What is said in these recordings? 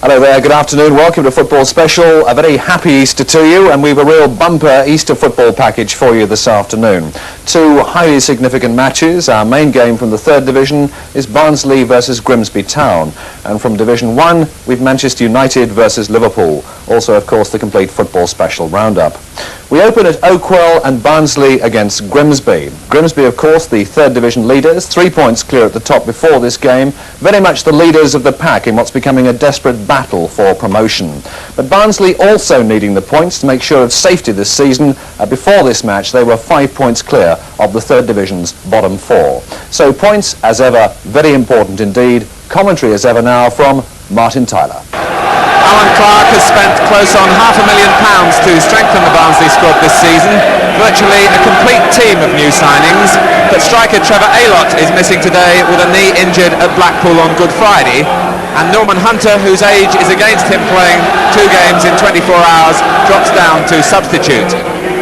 Hello there, good afternoon, welcome to Football Special. A very happy Easter to you, and we've a real bumper Easter football package for you this afternoon. Two highly significant matches. Our main game from the third division is Barnsley versus Grimsby Town, and from Division 1 we've Manchester United versus Liverpool. Also, of course, the complete Football Special roundup. We open at Oakwell and Barnsley against Grimsby. Grimsby, of course, the third division leaders, 3 points clear at the top before this game, very much the leaders of the pack in what's becoming a desperate battle for promotion. But Barnsley also needing the points to make sure of safety this season. Before this match, they were 5 points clear of the third division's bottom 4. So points, as ever, very important indeed. Commentary, as ever, now from Martin Tyler. Alan Clark has spent close on £500,000 to strengthen the Barnsley squad this season. Virtually a complete team of new signings, but striker Trevor Aylott is missing today with a knee injured at Blackpool on Good Friday, and Norman Hunter, whose age is against him playing 2 games in 24 hours, drops down to substitute.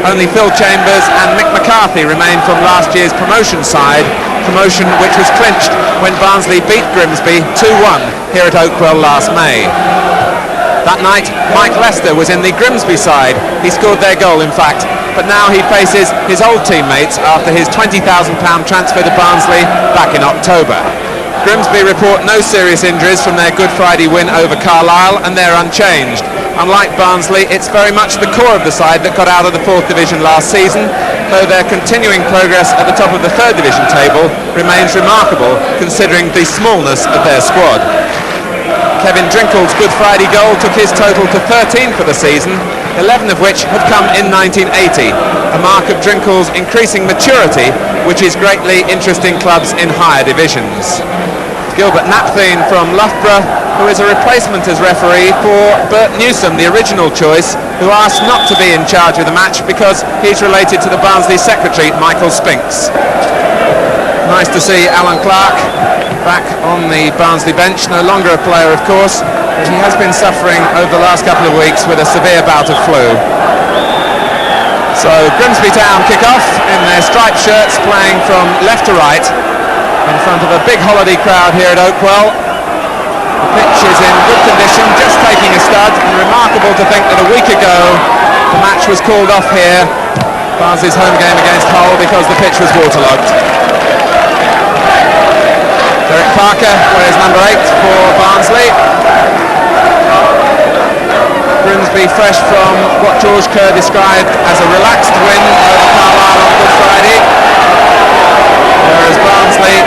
Only Phil Chambers and Mick McCarthy remain from last year's promotion side, promotion which was clinched when Barnsley beat Grimsby 2-1 here at Oakwell last May. That night, Mike Lester was in the Grimsby side. He scored their goal, in fact, but now he faces his old teammates after his £20,000 transfer to Barnsley back in October. Grimsby report no serious injuries from their Good Friday win over Carlisle, and they're unchanged. Unlike Barnsley, it's very much the core of the side that got out of the 4th division last season, though their continuing progress at the top of the 3rd division table remains remarkable considering the smallness of their squad. Kevin Drinkle's Good Friday goal took his total to 13 for the season, 11 of which have come in 1980, a mark of Drinkle's increasing maturity, which is greatly interesting clubs in higher divisions. Gilbert Napthine from Loughborough, who is a replacement as referee for Bert Newsom, the original choice, who asked not to be in charge of the match because he's related to the Barnsley secretary, Michael Spinks. Nice to see Alan Clark back on the Barnsley bench, no longer a player of course, but he has been suffering over the last couple of weeks with a severe bout of flu. So Grimsby Town kick off in their striped shirts, playing from left to right in front of a big holiday crowd here at Oakwell. The pitch is in good condition, just taking a stud, and remarkable to think that a week ago the match was called off here, Barnsley's home game against Hull, because the pitch was waterlogged. Derek Parker wears number 8 for Barnsley. Grimsby fresh from what George Kerr described as a relaxed win over Carlisle on Good Friday, whereas Barnsley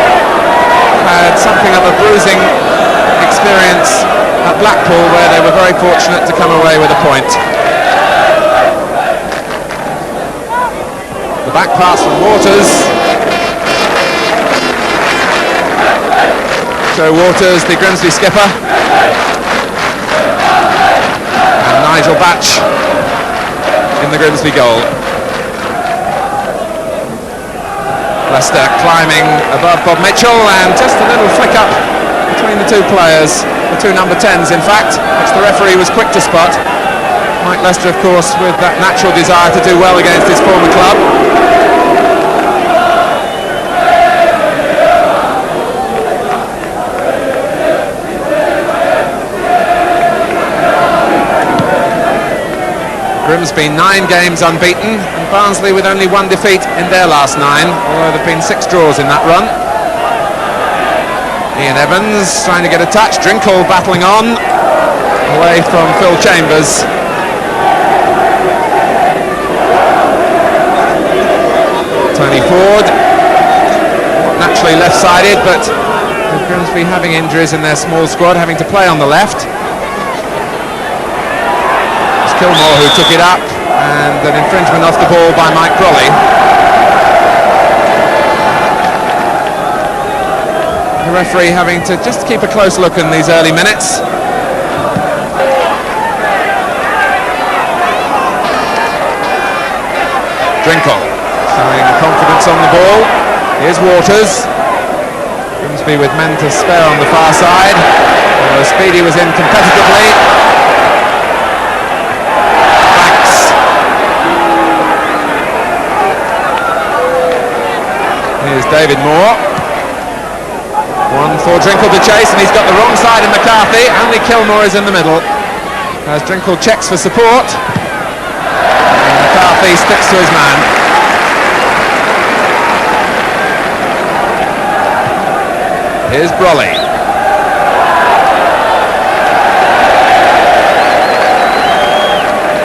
had something of a bruising experience at Blackpool, where they were very fortunate to come away with a point. The back pass from Waters. Joe Waters, the Grimsby skipper, and Nigel Batch in the Grimsby goal. Leicester climbing above Bob Mitchell, and just a little flick up between the two players, the two number 10s in fact, which the referee was quick to spot. Mike Leicester, of course, with that natural desire to do well against his former club. Grimsby 9 games unbeaten, and Barnsley with only 1 defeat in their last 9, although there have been 6 draws in that run. Ian Evans trying to get a touch, Drinkle battling on, away from Phil Chambers. Tony Ford, naturally left-sided, but with Grimsby having injuries in their small squad, having to play on the left. Kilmore who took it up, and an infringement off the ball by Mike Brolly. The referee having to just keep a close look in these early minutes. Drinkle showing confidence on the ball. Here's Waters. Grimsby with men to spare on the far side. Speedy was in competitively. Here's David Moore. 1 For Drinkle to chase, and he's got the wrong side of McCarthy. Only Kilmore is in the middle. As Drinkle checks for support, and McCarthy sticks to his man. Here's Brolly.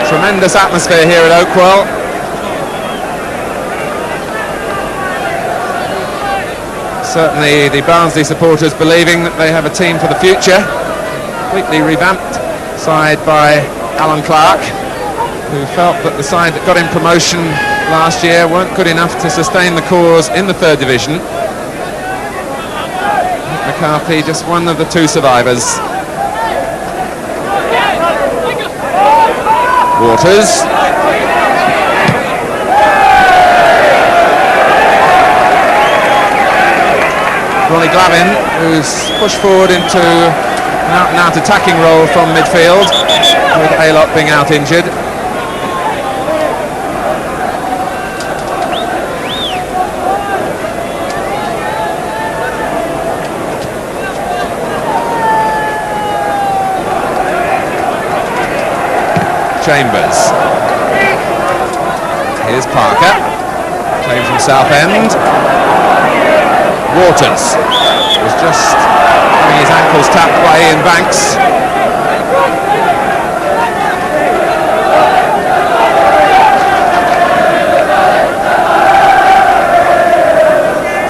Tremendous atmosphere here at Oakwell. Certainly the Barnsley supporters believing that they have a team for the future. Completely revamped side by Alan Clark, who felt that the side that got him promotion last year weren't good enough to sustain the cause in the third division. McCarthy, just one of the two survivors. Waters. Ronnie Glavin, who's pushed forward into an out-and-out attacking role from midfield, with Aylott being out injured. Chambers. Here's Parker, playing from Southend. Waters was just having his ankles tapped by Ian Banks.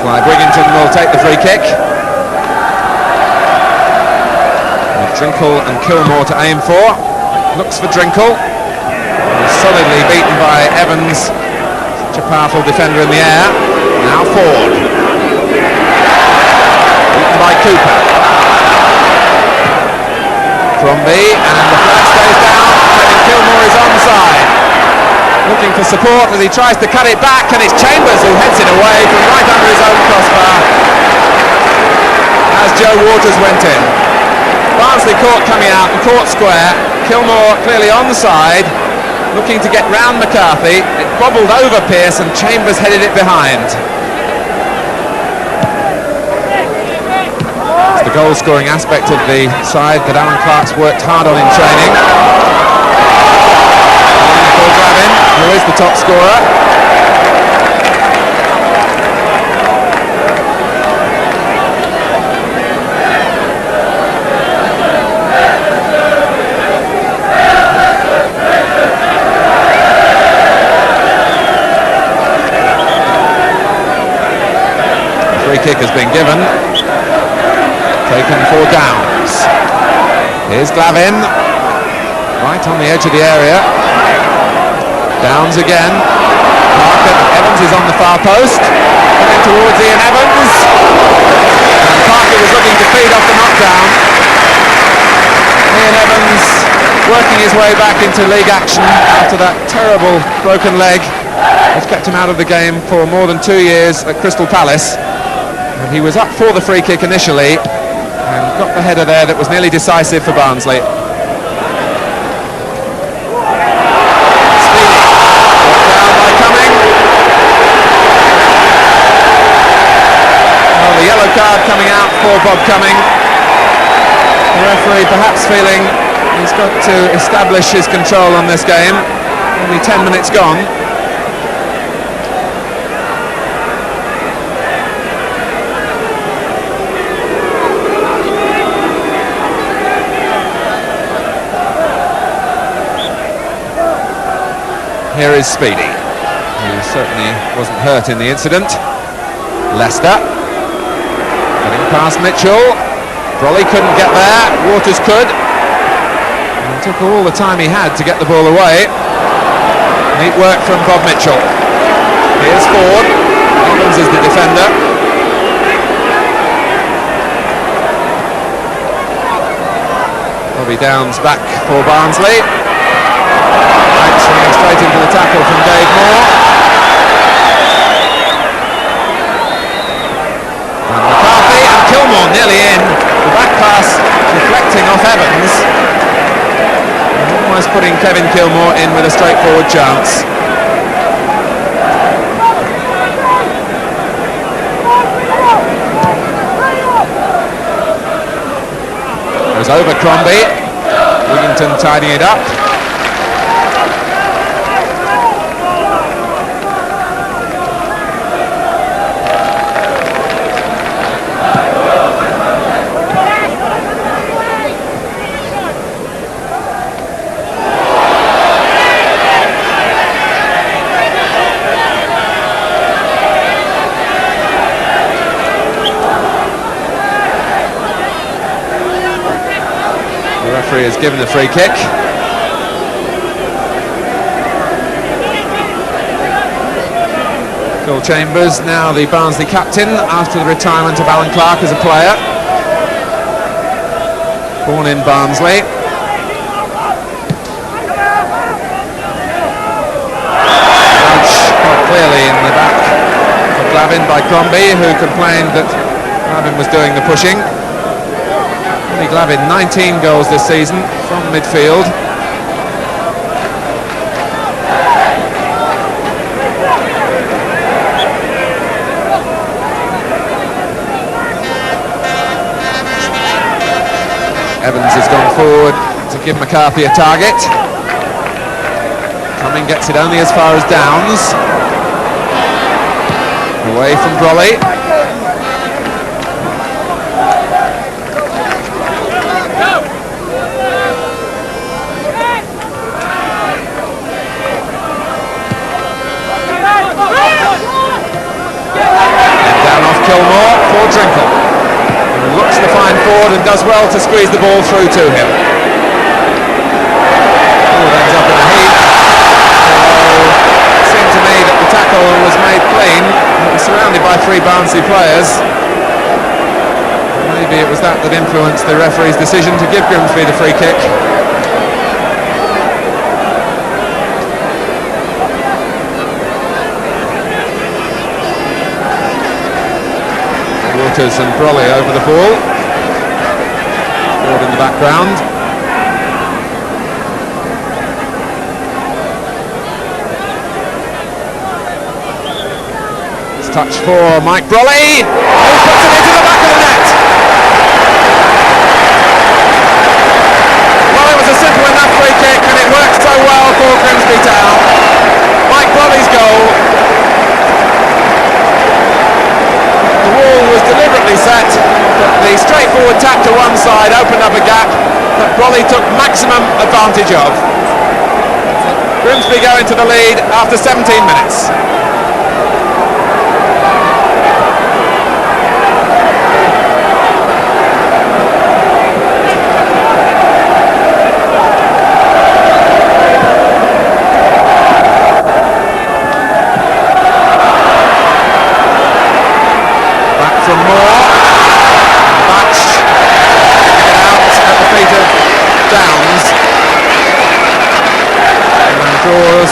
Clive Wigginton will take the free kick. With Drinkle and Kilmore to aim for. Looks for Drinkle. Solidly beaten by Evans. Such a powerful defender in the air. Now Ford. Beaten by Cooper. Crombie, and the flag stays down. Kevin Kilmore is onside. Looking for support as he tries to cut it back, and it's Chambers who heads it away from right under his own crossbar as Joe Waters went in. Barnsley caught coming out and caught square. Kilmore clearly onside, looking to get round McCarthy. It bobbled over Pearce and Chambers headed it behind. It's the goal-scoring aspect of the side that Alan Clark's worked hard on in training. For Glavin, who is the top scorer. Free kick has been given, taken for Downs. Here's Glavin, right on the edge of the area. Downs again. Parker, Evans is on the far post, coming towards Ian Evans. And Parker was looking to feed off the knockdown. Ian Evans working his way back into league action after that terrible broken leg, which kept him out of the game for more than 2 years at Crystal Palace. And he was up for the free kick initially and got the header there that was nearly decisive for Barnsley. Speedy, down by Cumming. Well, the yellow card coming out for Bob Cumming. The referee perhaps feeling he's got to establish his control on this game. Only 10 minutes gone. Here is Speedy, who certainly wasn't hurt in the incident. Leicester, getting past Mitchell. Brolly couldn't get there, Waters could. And took all the time he had to get the ball away. Neat work from Bob Mitchell. Here's Ford, Evans is the defender. Bobby Downs back for Barnsley. Swinging straight into the tackle from Dave Moore. And McCarthy and Kilmore nearly in. The back pass deflecting off Evans. And almost putting Kevin Kilmore in with a straightforward chance. Goes over Crombie. Wigington tidying it up. The referee has given the free kick. Phil Chambers, now the Barnsley captain after the retirement of Alan Clark as a player. Born in Barnsley. Nudge quite clearly in the back for Glavin by Crombie, who complained that Glavin was doing the pushing. Glavin, 19 goals this season from midfield. Evans has gone forward to give McCarthy a target. Cumming gets it only as far as Downs. Away from Brolly. For Drinkle, who looks to find forward and does well to squeeze the ball through to him. Forward ends up in a heap. It seemed to me that the tackle was made clean. It was surrounded by three Barnsley players. Maybe it was that influenced the referee's decision to give Grimsby the free kick. And Brolly over the ball. Forward in the background. It's touch for Mike Brolly, who puts it into the back of the net. Well, it was a simple enough free kick and it worked so well for Grimsby Town. Mike Brolly's goal. The wall was deliberately set, but the straightforward tap to one side opened up a gap that Brolly took maximum advantage of. Grimsby go into the lead after 17 minutes.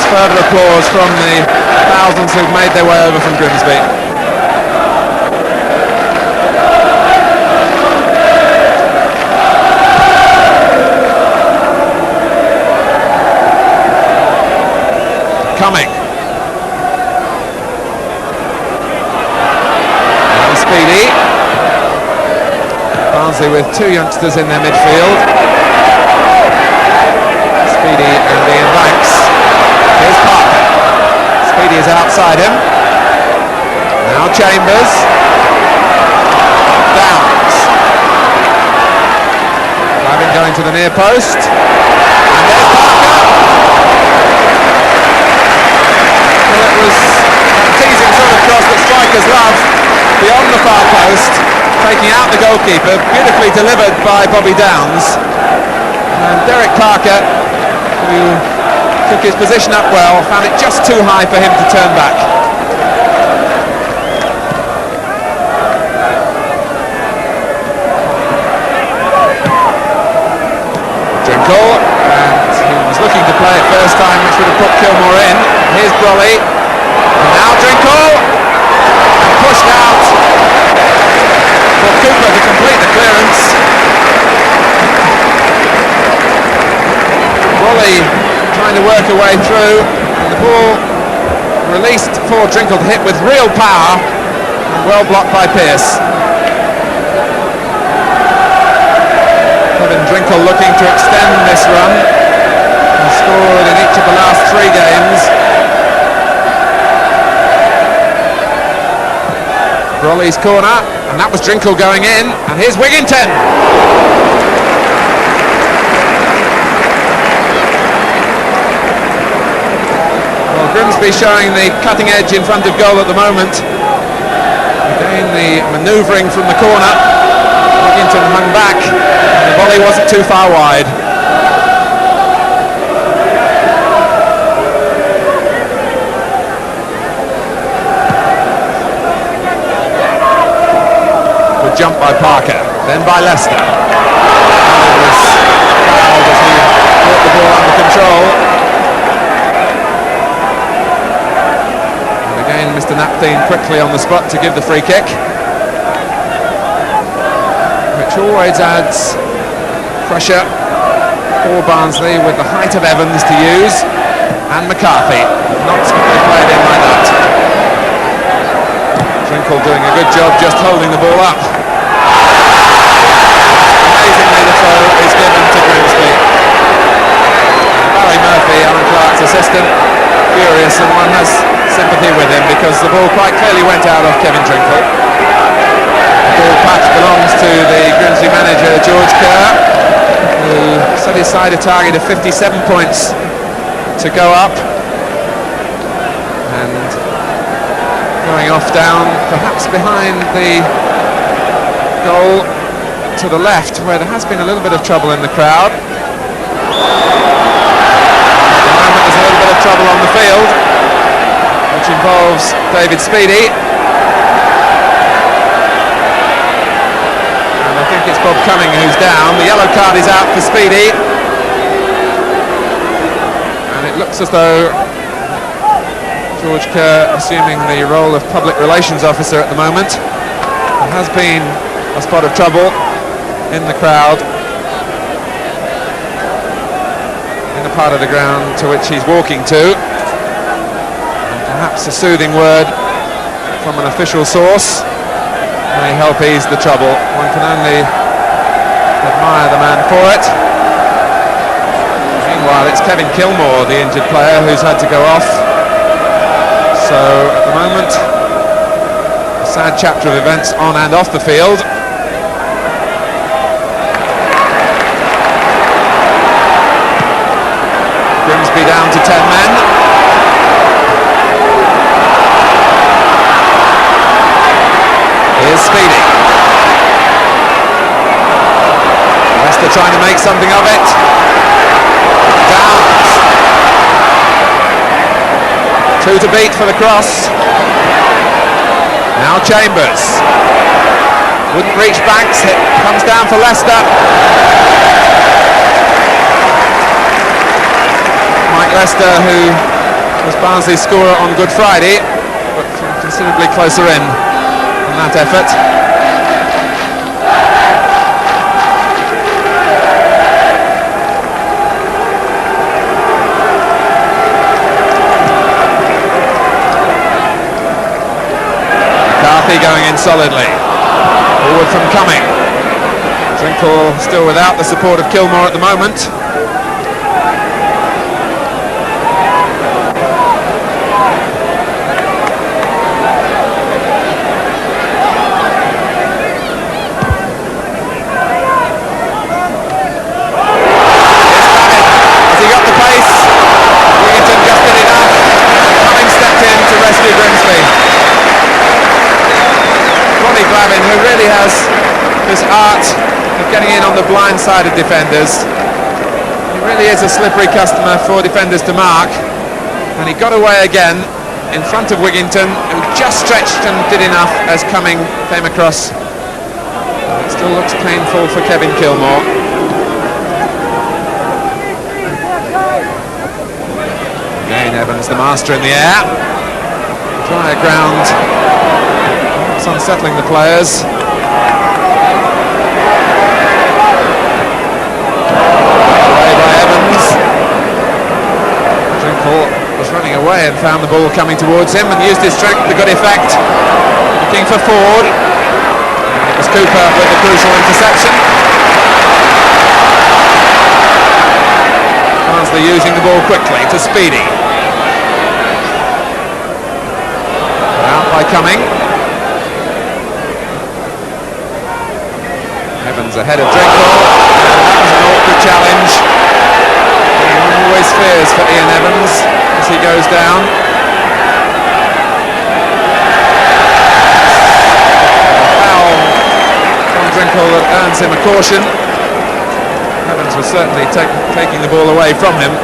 Further applause from the thousands who've made their way over from Grimsby. Coming. And Speedy. Barnsley with two youngsters in their midfield. Speedy and Ian Banks. Here's Parker. Speedy is outside him. Now Chambers. Downs. Glavin going to the near post. And there's Parker. Well, it was a teasing sort of cross that strikers love. Beyond the far post. Taking out the goalkeeper. Beautifully delivered by Bobby Downs. And Derek Parker, who took his position up well, found it just too high for him to turn back. Drinkle, and he was looking to play it first time, which would have put Kilmore in. Here's Brolly, and now Drinkle, and pushed out for Cooper to complete the clearance. Brolly trying to work her way through, and the ball released for Drinkle to hit with real power, and well blocked by Pearce. Kevin to extend this run. He scored in each of the last 3 games. Brolly's corner, and that was Drinkle going in, and here's Wigginton. Well, Grimsby showing the cutting edge in front of goal at the moment. Again, the manoeuvring from the corner. Wigginton hung back, and the volley wasn't too far wide. Jump by Parker, then by Leicester. It was fouled as he brought the ball under control. And again, Mr. Napthine quickly on the spot to give the free kick, which always adds pressure for Barnsley with the height of Evans to use, and McCarthy not played in like that. Drinkle doing a good job just holding the ball up. Amazingly, the throw is given to Grimsby. Barry Murphy, Alan Clark's assistant, furious, and one has sympathy with him because the ball quite clearly went out of Kevin Drinkle. The ball patch belongs to the Grimsby manager, George Kerr, who set his side a target of 57 points to go up, and going off down, perhaps behind the goal to the left, where there has been a little bit of trouble in the crowd. At the moment there's a little bit of trouble on the field, which involves David Speedy. And I think it's Bob Cunning who's down. The yellow card is out for Speedy. And it looks as though George Kerr assuming the role of public relations officer at the moment. There has been a spot of trouble in the crowd in the part of the ground to which he's walking to, and perhaps a soothing word from an official source may help ease the trouble. One can only admire the man for it. Meanwhile, it's Kevin Kilmore, the injured player, who's had to go off. So at the moment, a sad chapter of events on and off the field. Grimsby down to 10 men. Here's Speedy. Leicester trying to make something of it. Downs. 2 to beat for the cross. Now Chambers. Wouldn't reach Banks. It comes down for Leicester. Mike Leicester, who was Barnsley's scorer on Good Friday, but considerably closer in that effort. McCarthy going in solidly. Forward from Cumming. Drinkle still without the support of Kilmore at the moment. Who really has this art of getting in on the blind side of defenders. He really is a slippery customer for defenders to mark, and he got away again in front of Wigginton, who just stretched and did enough as Cumming came across. It still looks painful for Kevin Kilmore. Again, Evans the master in the air. Drier ground. It's unsettling the players. Away by Evans. Drinkle was running away and found the ball coming towards him and used his strength to good effect. Looking for Ford. And it was Cooper with the crucial interception. losing the ball quickly to Speedy. Out by Cumming. Evans ahead of Drinkle. That was an awkward challenge. One always fears for Ian Evans as he goes down. Foul on Drinkle that earns him a caution. Evans was certainly taking the ball away from him.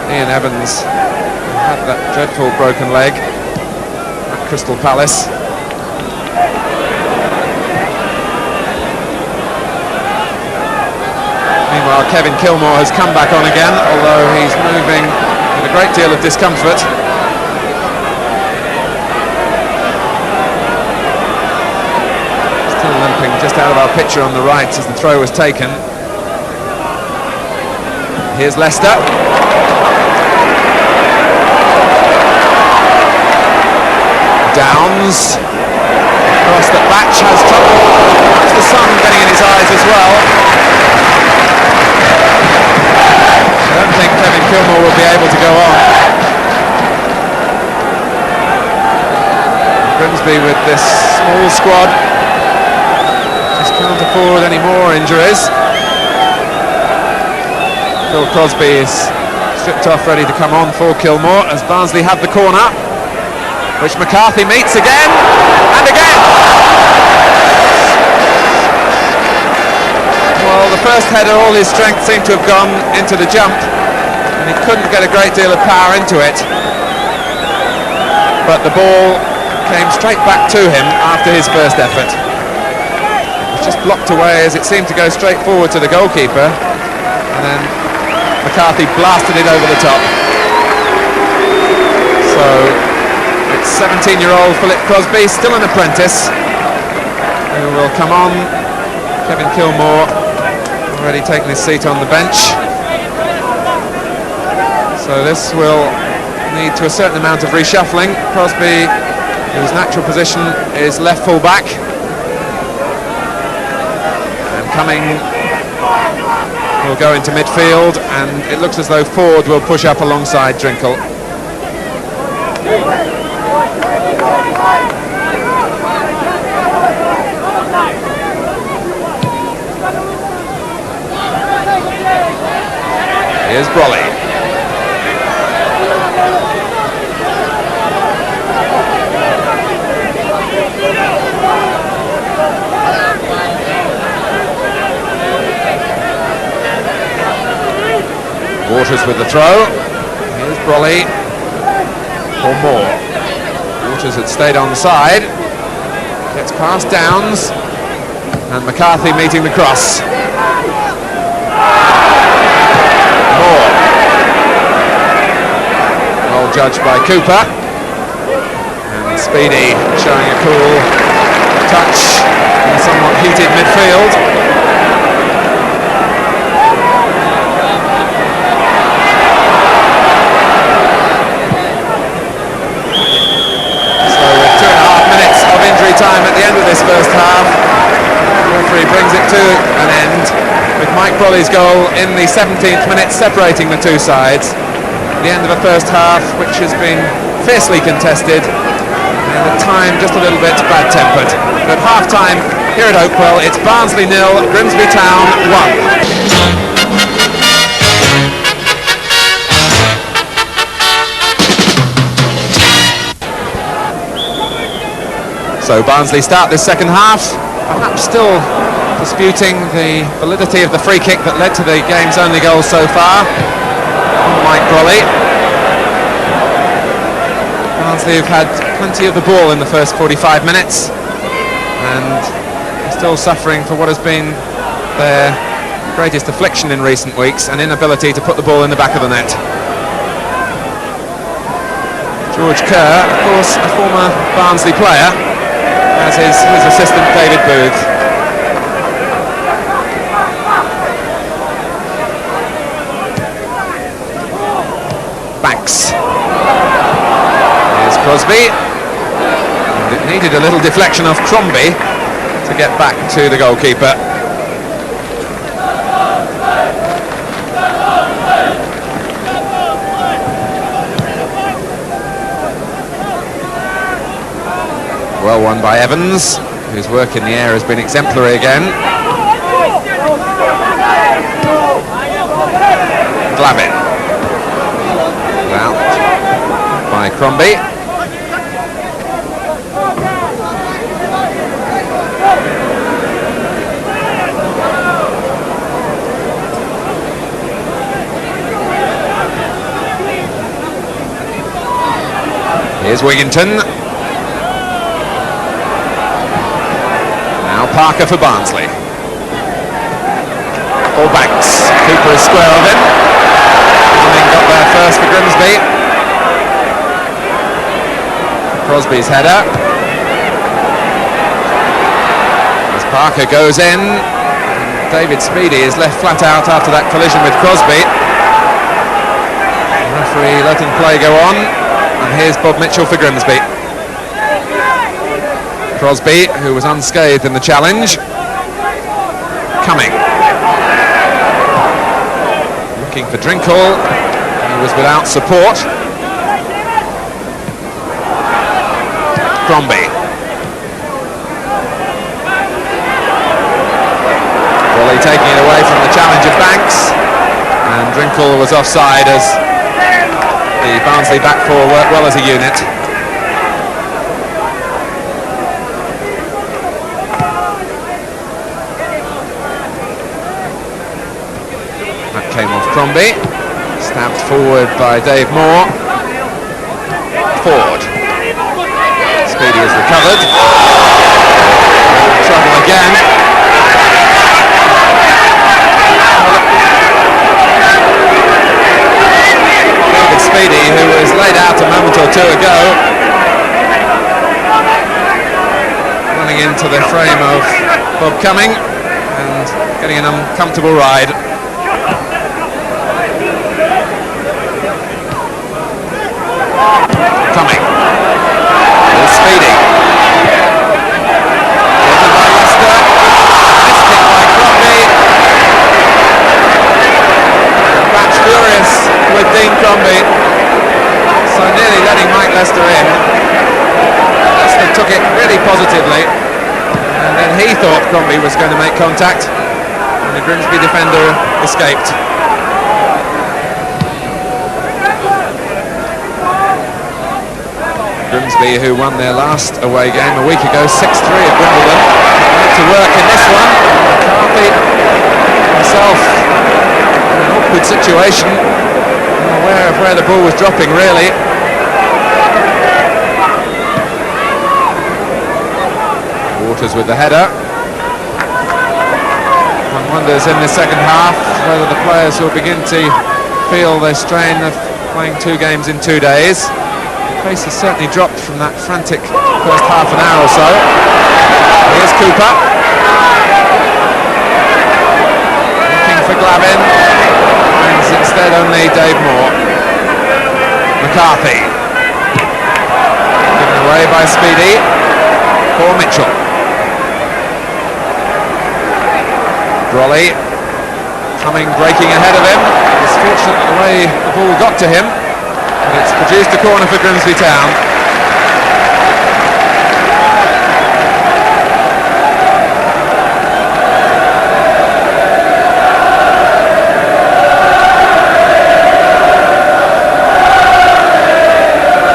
Ian Evans had that dreadful broken leg at Crystal Palace. Meanwhile, Kevin Kilmore has come back on again, although he's moving with a great deal of discomfort. Still limping just out of our picture on the right as the throw was taken. Here's Leicester. Downs. Across that Batch has trouble. That's the sun getting in his eyes as well. I don't think Kevin Kilmore will be able to go on. Grimsby with this small squad just can't afford any more injuries. Phil Crosby is stripped off, ready to come on for Kilmore as Barnsley have the corner, which McCarthy meets again and again. Well, the first header, all his strength seemed to have gone into the jump and he couldn't get a great deal of power into it. But the ball came straight back to him after his first effort. It was just blocked away as it seemed to go straight forward to the goalkeeper, and then McCarthy blasted it over the top. So it's 17-year-old Philip Crosby, still an apprentice, who will come on. Kevin Kilmore already taking his seat on the bench. So this will need to a certain amount of reshuffling. Crosby, whose natural position is left full back. And Cumming will go into midfield, and it looks as though Ford will push up alongside Drinkle. Here's Brolly. Waters with the throw. Here's Brolly for Moore. Waters had stayed on the side. Gets past Downs. And McCarthy meeting the cross. Moore. Well judged by Cooper. And Speedy showing a cool touch in a somewhat heated midfield. Time at the end of this first half. The referee brings it to an end with Mike Brolly's goal in the 17th minute, separating the two sides. The end of a first half which has been fiercely contested and at time just a little bit bad-tempered. But at half-time here at Oakwell, it's Barnsley 0, Grimsby Town 1. So Barnsley start this second half, perhaps still disputing the validity of the free kick that led to the game's only goal so far from Mike Brolly. Barnsley have had plenty of the ball in the first 45 minutes and are still suffering for what has been their greatest affliction in recent weeks, an inability to put the ball in the back of the net. George Kerr, of course, a former Barnsley player, as his assistant David Booth. Banks. Here's Crosby. And it needed a little deflection off Crombie to get back to the goalkeeper. Well won by Evans, whose work in the air has been exemplary again. Glavin. Out by Crombie. Here's Wigginton. Now Parker for Barnsley. Or Banks. Cooper is square of him. Fleming got there first for Grimsby. Crosby's header. As Parker goes in, David Speedy is left flat out after that collision with Crosby. The referee letting play go on, and here's Bob Mitchell for Grimsby. Crosby, who was unscathed in the challenge. Coming. Looking for Drinkle. He was without support. Crombie. Wally taking it away from the challenge of Banks. And Drinkle was offside as the Barnsley back four worked well as a unit. Came off Crombie, stabbed forward by Dave Moore. Ford. Speedy has recovered. Trouble again. David Speedy, who was laid out a moment or two ago, running into the frame of Bob Cumming and getting an uncomfortable ride. Coming. Here's Speedy. Taken by Leicester. Nice kick by Crombie. Batch furious with Dean Crombie. So nearly letting Mike Leicester in. Leicester took it really positively. And then he thought Crombie was going to make contact. And the Grimsby defender escaped. Grimsby, who won their last away game a week ago, 6-3 at Wimbledon, went to work in this one. McCarthy himself in an awkward situation, unaware of where the ball was dropping really. Waters with the header. One wonders in the second half whether the players will begin to feel the strain of playing 2 games in 2 days. Pace has certainly dropped from that frantic first half an hour or so. Here's Cooper. Looking for Glavin. And instead only Dave Moore. McCarthy. Given away by Speedy. For Mitchell. Brolly. Coming, breaking ahead of him. It's fortunate the way the ball got to him. It's produced a corner for Grimsby Town.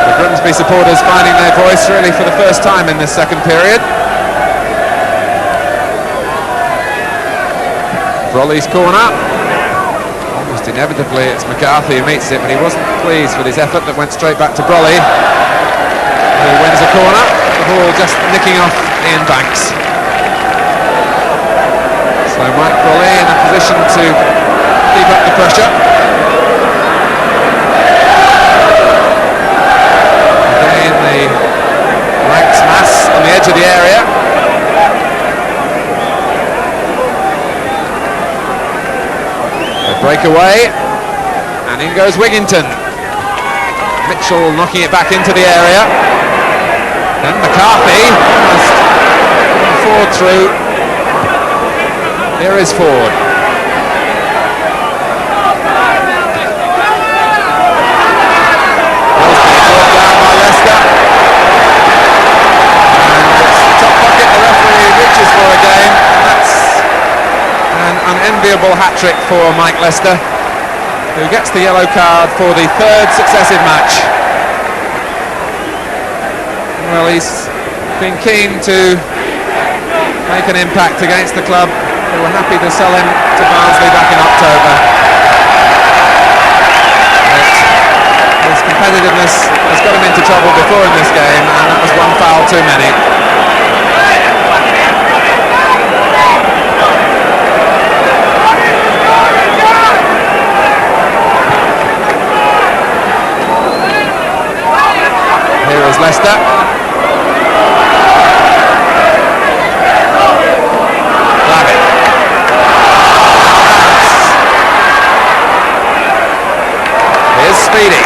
The Grimsby supporters finding their voice really for the first time in this second period. Brolly's corner. Inevitably it's McCarthy who meets it, but he wasn't pleased with his effort that went straight back to Brolly, who wins a corner, the ball just nicking off Ian Banks. So Mike Brolly in a position to keep up the pressure. breakaway, and in goes Wigginton. Mitchell knocking it back into the area. Then McCarthy has Ford through. Here is Ford. Brought down by Leicester. And it's the top bucket the referee reaches for again. That's an unenviable hat-trick for Mike Leicester, who gets the yellow card for the third successive match. Well, he's been keen to make an impact against the club, who were happy to sell him to Barnsley back in October. But his competitiveness has got him into trouble before in this game, and that was one foul too many. Here is Leicester. Speedy.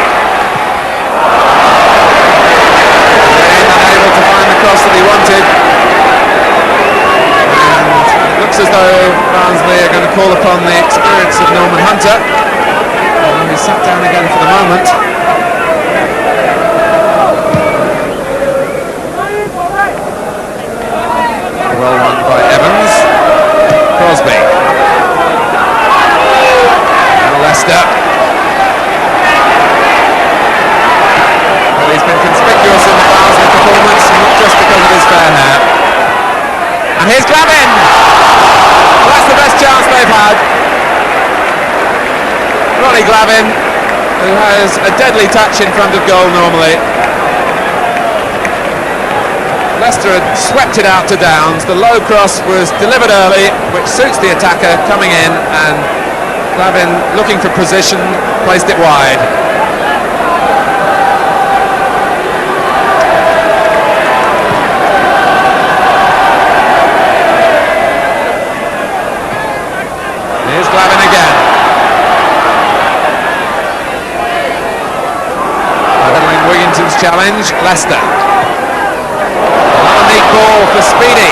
Again, unable to find the cross that he wanted. And it looks as though Barnsley are going to call upon the experience of Norman Hunter. And he's sat down again for the moment. Well won by Evans. Crosby. Now Leicester. He's been conspicuous in the Barnsley performance, not just because of his fair hair. And here's Glavin! Well, that's the best chance they've had. Ronnie Glavin, who has a deadly touch in front of goal normally. Leicester had swept it out to Downs. The low cross was delivered early, which suits the attacker coming in, and Glavin, looking for position, placed it wide. Glavin again. Battling Wigginton's challenge, Leicester. Another neat ball for Speedy.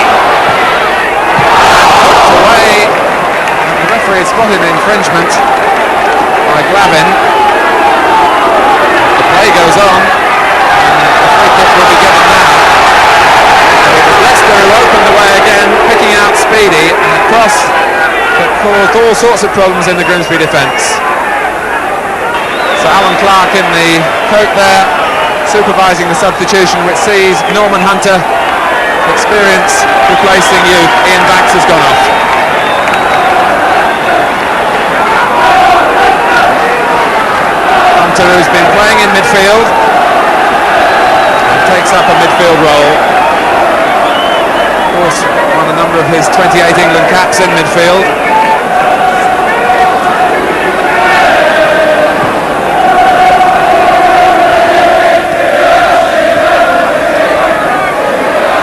Put away. And the referee had spotted an infringement by Glavin. The play goes on, and the free kick will be given now. So it was Leicester who opened the way again, picking out Speedy, and a cross that caused all sorts of problems in the Grimsby defence. So Alan Clark in the coat there, supervising the substitution, which sees Norman Hunter, experience replacing youth. Ian Banks has gone off. Hunter, who's been playing in midfield, and takes up a midfield role. Of course, won a number of his 28 England caps in midfield.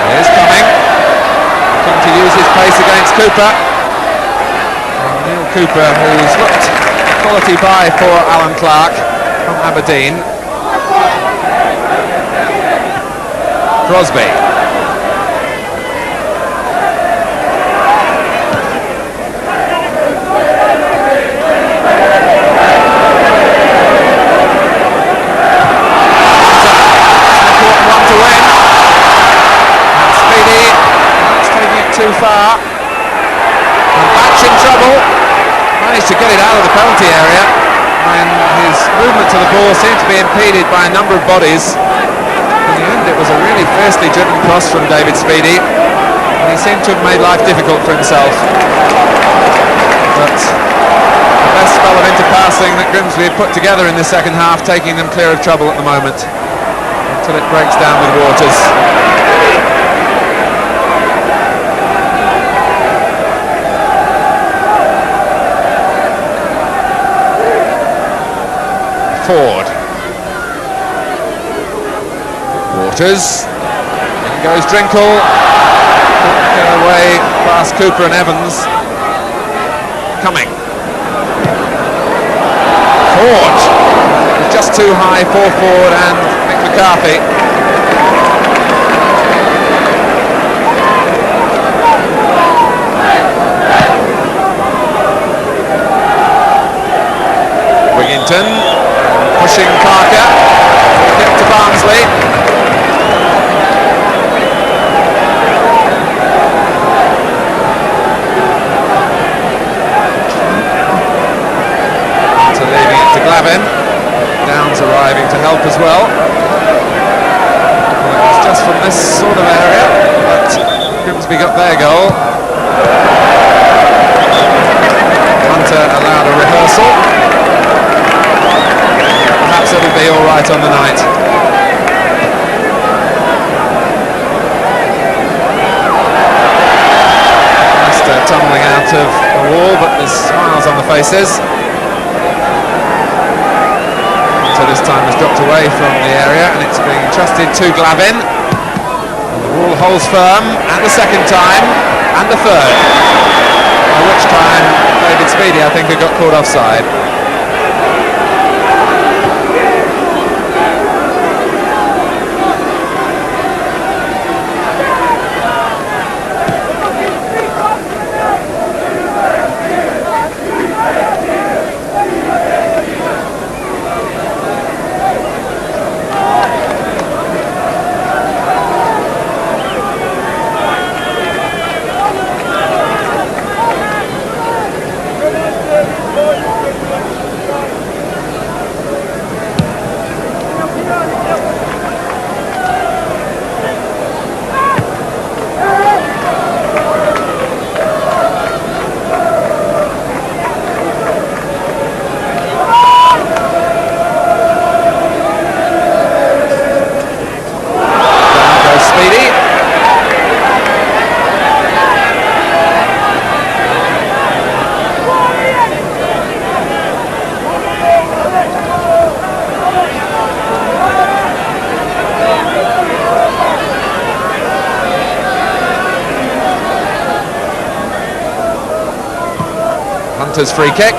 Here's Cumming, looking to use his pace against Cooper. And Neil Cooper, who's looked a quality buy for Alan Clark from Aberdeen. Crosby. Too far, and Batch in trouble, managed to get it out of the penalty area, and his movement to the ball seemed to be impeded by a number of bodies. In the end it was a really fiercely driven cross from David Speedy, and he seemed to have made life difficult for himself. But the best spell of interpassing that Grimsby had put together in the second half, taking them clear of trouble at the moment, until it breaks down with Waters. Ford. Waters. In goes Drinkle. Away past Cooper and Evans. Cumming. too high for Ford and Mick McCarthy. Wigginton pushing Parker, kick to Barnsley. Hunter leaving it to Glavin. Downs arriving to help as well. Well, it was just from this sort of area, but Grimsby got their goal. Hunter allowed a rehearsal. Perhaps it'll be all right on the night. Leicester tumbling out of the wall, but there's smiles on the faces. So this time has dropped away from the area, and it's being entrusted to Glavin. And the wall holds firm, and the second time, and the third. By which time David Speedy, I think, had got caught offside. Hunter's free kick.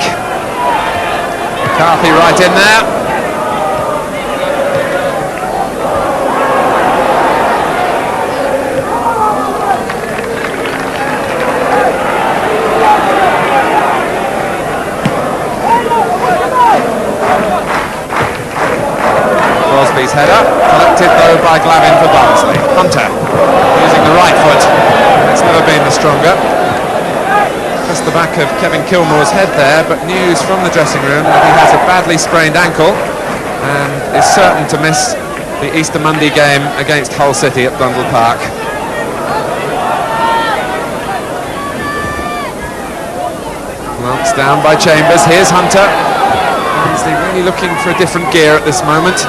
McCarthy right in there. Crosby's header, collected though by Glavin for Barnsley. Hunter using the right foot. It's never been the stronger. Just the back of Kevin Kilmore's head there, but news from the dressing room that he has a badly sprained ankle and is certain to miss the Easter Monday game against Hull City at Blundell Park. Well, down by Chambers. Here's Hunter. Barnsley really looking for a different gear at this moment.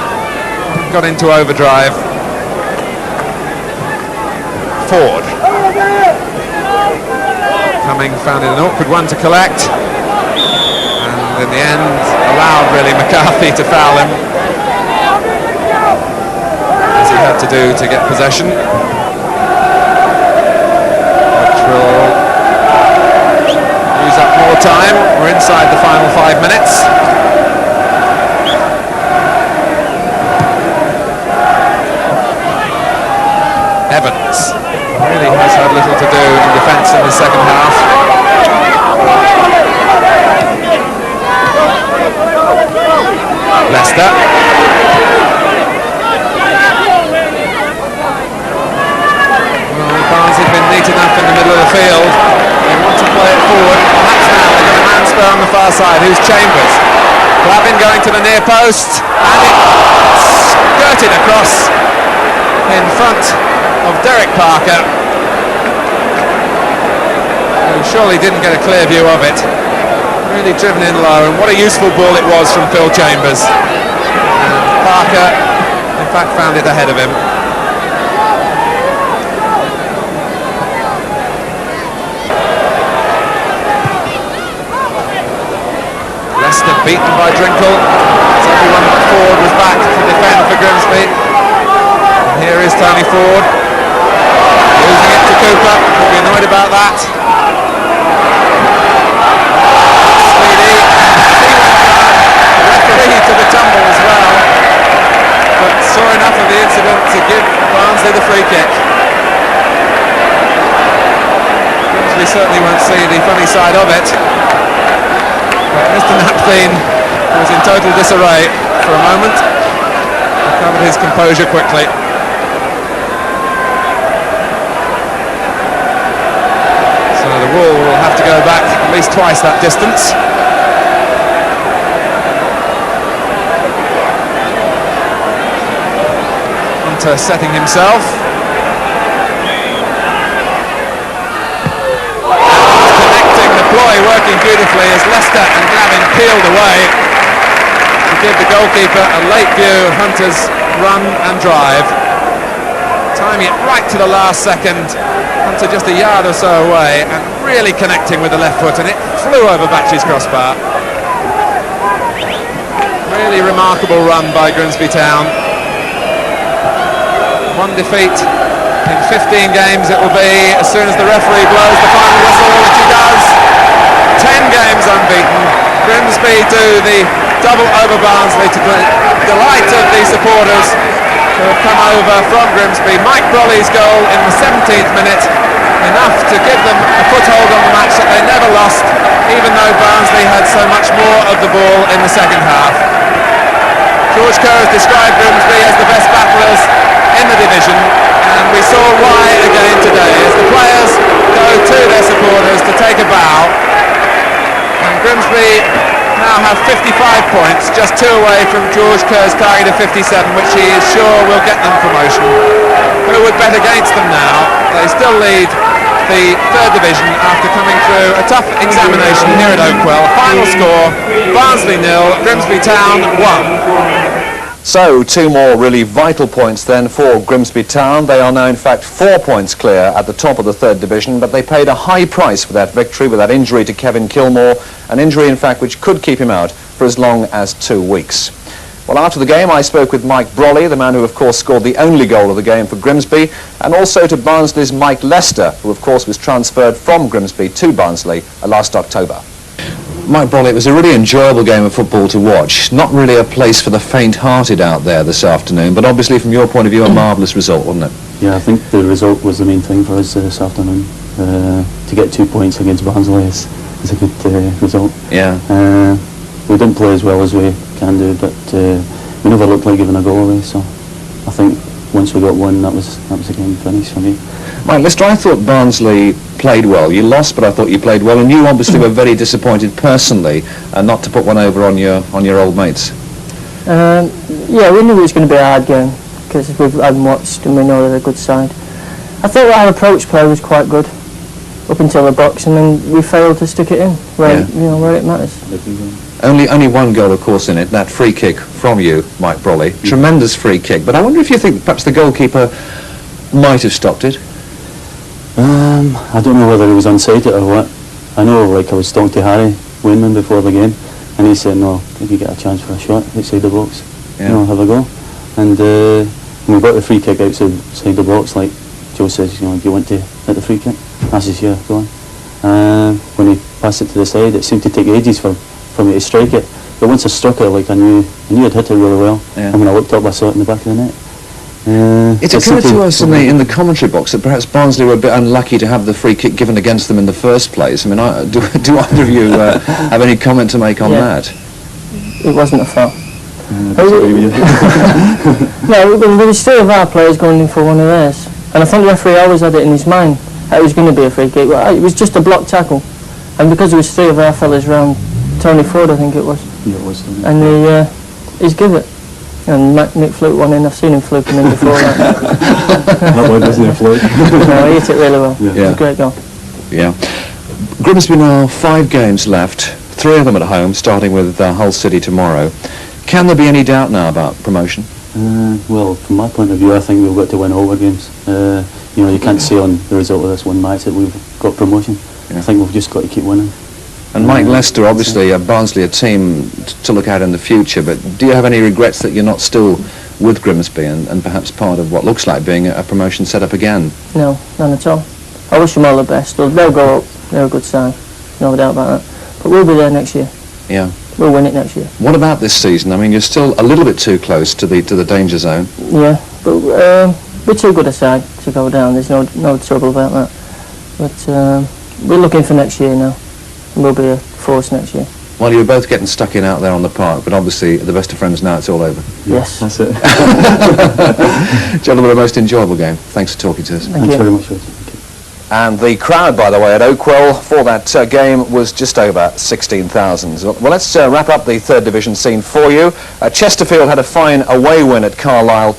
Got into overdrive. Ford. Coming, found it an awkward one to collect, and in the end allowed really McCarthy to foul him, as he had to do to get possession, which will use up more time. We're inside the final 5 minutes. Evans really has had little to do in defence in the second half. Leicester. Well, Barnsley have been neat enough in the middle of the field. They want to play it forward. Perhaps now they get a man spur on the far side. Who's Chambers? Glavin going to the near post, and it skirted across in front of Derek Parker, who surely didn't get a clear view of it. Really driven in low, and what a useful ball it was from Phil Chambers. And Parker, in fact, found it ahead of him. Leicester beaten by Drinkle, as everyone but Ford was back to defend for Grimsby. And here is Tony Ford. Losing it to Cooper, he'll be annoyed about that. Speedy, the referee to the tumble as well. to give Barnsley the free kick. We certainly won't see the funny side of it. But Mr. Napthine was in total disarray for a moment. Recovered his composure quickly. So the wall will have to go back at least twice that distance. Hunter setting himself. Ploy working beautifully as Leicester and Glavin peeled away to give the goalkeeper a late view of Hunter's run and drive. Timing it right to the last second. Hunter just a yard or so away and really connecting with the left foot, and it flew over Batchy's crossbar. Really remarkable run by Grimsby Town. One defeat in 15 games it will be as soon as the referee blows the final whistle, which he does. 10 games unbeaten. Grimsby do the double over Barnsley to the delight of the supporters who have come over from Grimsby. Mike Brolly's goal in the 17th minute, enough to give them a foothold on the match that they never lost, even though Barnsley had so much more of the ball in the second half. George Kerr has described Grimsby as the best battlers in the division, and we saw why again today as the players go to their supporters to take a bow. And Grimsby now have 55 points, just 2 away from George Kerr's target of 57, which he is sure will get them promotion. Who would bet against them now? They still lead the third division after coming through a tough examination here at Oakwell. Final score, Barnsley 0, Grimsby Town 1. So 2 more really vital points then for Grimsby Town. They are now in fact 4 points clear at the top of the third division, but they paid a high price for that victory with that injury to Kevin Kilmore, an injury in fact which could keep him out for as long as 2 weeks. Well, after the game I spoke with Mike Brolly, the man who of course scored the only goal of the game for Grimsby, and also to Barnsley's Mike Lester, who of course was transferred from Grimsby to Barnsley last October. Mike Brolly, it was a really enjoyable game of football to watch. Not really a place for the faint-hearted out there this afternoon, but obviously from your point of view a marvellous result, wasn't it? Yeah, I think the result was the main thing for us this afternoon. To get 2 points against Barnsley is a good result. Yeah. We didn't play as well as we can do, but we never looked like giving a goal away, so I think once we got one, that was a game finished for me. Mike Lester, I thought Barnsley played well. You lost, but I thought you played well, and you obviously were very disappointed personally not to put one over on your old mates. Yeah, we knew it was going to be a hard game because we've had them watched and we know they're a good side. I thought our approach play was quite good up until the box, and then we failed to stick it in where where it matters. Only one goal, of course, in it, that free kick from you, Mike Brolly. Tremendous free kick, but I wonder if you think perhaps the goalkeeper might have stopped it? I don't know whether he was onside it or what. I know, like, I was talking to Harry Wainman before the game, and he said, no, if you get a chance for a shot outside the box, have a go. And when we got the free kick outside the box, like Joe says, do you want to hit the free kick? I says, yeah, go on. When he passed it to the side, it seemed to take ages for me to strike it. But once I struck it, like, I knew I'd hit it really well. Yeah. And when I looked up, I saw it in the back of the net. It occurred to us in the commentary box that perhaps Barnsley were a bit unlucky to have the free kick given against them in the first place. I mean, do either of you have any comment to make on that? It wasn't a foul. No, there was still of our players going in for one of theirs, and I think the referee always had it in his mind that it was going to be a free kick. Well, it was just a block tackle, and because there was 3 of our fellas round Tony Ford, I think it was. Yeah, it was. And he's give it. And Nick fluked one in. I've seen him fluking in before. That one wasn't a fluke. No, he hit it really well. Yeah. It was a great goal. Yeah. Grimsby now 5 games left, 3 of them at home, starting with Hull City tomorrow. Can there be any doubt now about promotion? Well, from my point of view, I think we've got to win all our games. You can't say on the result of this one match that we've got promotion. Yeah. I think we've just got to keep winning. And Mike Lester, obviously, Barnsley a team to look at in the future, but do you have any regrets that you're not still with Grimsby and perhaps part of what looks like being a promotion set up again? No, none at all. I wish them all the best. They'll go up. They're a good side, no doubt about that. But we'll be there next year. Yeah. We'll win it next year. What about this season? I mean, you're still a little bit too close to the danger zone. Yeah, But we're too good a side to go down. There's no trouble about that. But we're looking for next year now. We'll be a force next year. Well, you were both getting stuck in out there on the park, but obviously the best of friends now. It's all over. Yes, That's it. Gentlemen, a most enjoyable game. Thanks for talking to us. Thanks very much, Roger. And the crowd, by the way, at Oakwell for that game was just over 16,000. Well, let's wrap up the third division scene for you. Chesterfield had a fine away win at Carlisle